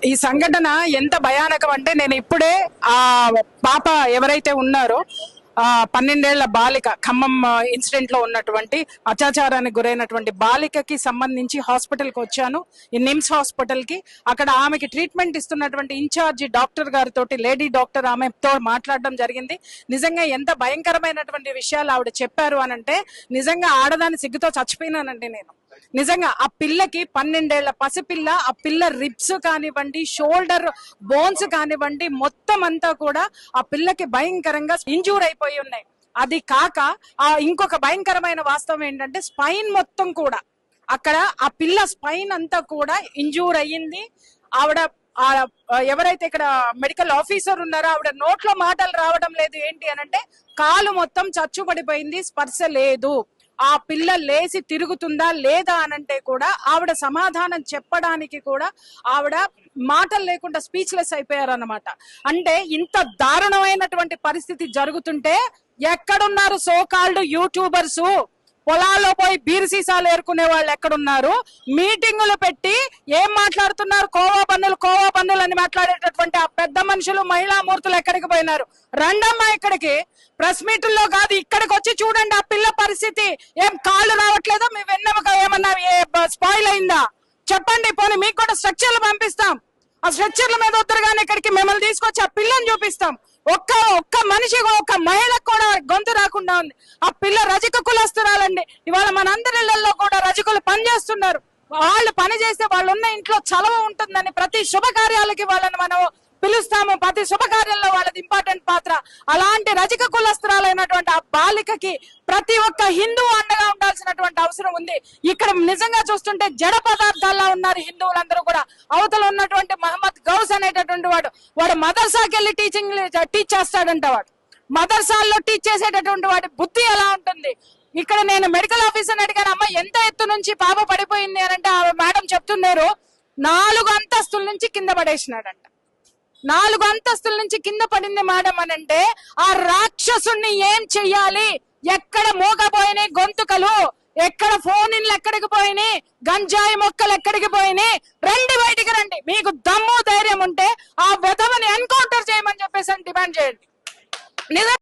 ఈ సంఘటన ఎంత భయానకం అంటే నేను ఇప్పుడే ఆ పాప ఎవరైతే ఉన్నారో 12 ఏళ్ల బాలిక ఖమ్మం ఇన్సిడెంట్ లో ఉన్నటువంటి అత్యాచారానికి గురైనటువంటి బాలికకి సంబంధించి హాస్పిటల్ కి వచ్చాను, ఈ నిమ్స్ హాస్పిటల్ కి. అక్కడ ఆమెకి ట్రీట్మెంట్ ఇస్తున్నటువంటి ఇన్ఛార్జి డాక్టర్ గారితో, లేడీ డాక్టర్, ఆమెతో మాట్లాడడం జరిగింది. నిజంగా ఎంత భయంకరమైనటువంటి విషయాలు ఆవిడ చెప్పారు అనంటే నిజంగా ఆడదాని సిగ్గుతో చచ్చిపోయినానండి నేను. నిజంగా ఆ పిల్లకి 12 ఏళ్ల పసిపిల్ల, ఆ పిల్ల రిబ్స్ కానివ్వండి, షోల్డర్ బోన్స్ కానివ్వండి, మొత్తం అంతా కూడా ఆ పిల్లకి భయంకరంగా ఇంజూర్ అయిపోయి ఉన్నాయి. అది కాక ఇంకొక భయంకరమైన వాస్తవం ఏంటంటే స్పైన్ మొత్తం కూడా, అక్కడ ఆ పిల్ల స్పైన్ అంతా కూడా ఇంజూర్ అయ్యింది. ఆవిడ ఎవరైతే ఇక్కడ మెడికల్ ఆఫీసర్ ఉన్నారో ఆవిడ నోట్లో మాటలు రావడం లేదు. ఏంటి అనంటే కాలు మొత్తం చచ్చుపడిపోయింది, స్పర్శ లేదు. ఆ పిల్ల లేచి తిరుగుతుందా లేదా అనంటే కూడా ఆవిడ సమాధానం చెప్పడానికి కూడా ఆవిడ మాటలు లేకుండా స్పీచ్లెస్ అయిపోయారు అన్నమాట. అంటే ఇంత దారుణమైనటువంటి పరిస్థితి జరుగుతుంటే ఎక్కడున్నారు సో కాల్డ్ యూట్యూబర్స్? పొలాల్లో పోయి బీరు సీసాలు ఏరుకునే వాళ్ళు ఎక్కడున్నారు? మీటింగులు పెట్టి ఏం మాట్లాడుతున్నారు? కోవా పన్నులు అని మాట్లాడేటటువంటి ఆ పెద్ద మనుషులు, మహిళా మూర్తులు ఎక్కడికి పోయినారు? రండమ్మా ఇక్కడికి, ప్రెస్ మీటుల్లో కాదు, ఇక్కడికి వచ్చి చూడండి ఆ పిల్ల పరిస్థితి. ఏం కాళ్ళు రావట్లేదా? మీ వెన్నెముక ఏమన్నా స్పాయిల్ అయిందా చెప్పండి. పోనీ మీకు కూడా స్ట్రక్చర్లు పంపిస్తాం, ఆ స్ట్రక్చర్ల మీద వద్దరుగానే ఇక్కడికి మిమ్మల్ని తీసుకొచ్చి ఆ పిల్లని చూపిస్తాం. ఒక్క మనిషి, ఒక్క మహిళకు కూడా గొంతు రాకుండా ఉంది. ఆ పిల్ల రజక కులస్తురాలండి. ఇవాళ మనందరి ఇళ్లలో కూడా రజకులు పనిచేస్తున్నారు. వాళ్ళు పని చేస్తే వాళ్ళు ఉన్న ఇంట్లో చలవ ఉంటుందని ప్రతి శుభకార్యాలకి వాళ్ళని మనం పిలుస్తాము. ప్రతి శుభకార్యంలో వాళ్ళది ఇంపార్టెంట్ పాత్ర. అలాంటి రజక కులస్తురాలైనటువంటి ఆ బాలికకి ప్రతి ఒక్క హిందూ అండగా ఉండాల్సినటువంటి అవసరం ఉంది. ఇక్కడ నిజంగా చూస్తుంటే జడ పదార్థాల్లో ఉన్నారు హిందువులందరూ కూడా. అవతల ఉన్నటువంటి మహమ్మద్ గౌస్ అనేటటువంటి వాడు మదర్సాకి వెళ్ళి టీచ్ చేస్తాడంట. వాడు మదర్సాల్లో టీచ్ చేసేటటువంటి వాడి బుద్ధి ఎలా ఉంటుంది? ఇక్కడ నేను మెడికల్ ఆఫీసర్ అడిగాను, అమ్మ ఎంత ఎత్తు నుంచి పాప పడిపోయింది అని అంటే ఆ మేడం చెప్తున్నారు 4 అంతస్తుల నుంచి కింద పడేసినాడంట. 4 అంతస్తుల నుంచి కింద పడింది మేడం అని అంటే ఆ రాక్షసుని ఏం చెయ్యాలి? ఎక్కడ మోగపోయినాయి గొంతుకలు, ఎక్కడ ఫోన్ ఇన్లు ఎక్కడికి పోయినాయి, గంజాయి మొక్కలు ఎక్కడికి పోయినాయి? రండి, బయటికి రండి. మీకు దమ్ము ధైర్యం ఉంటే ఆ వెధవని ఎన్కౌంటర్ చేయమని చెప్పేసి డిమాండ్ చేయండి. నిజం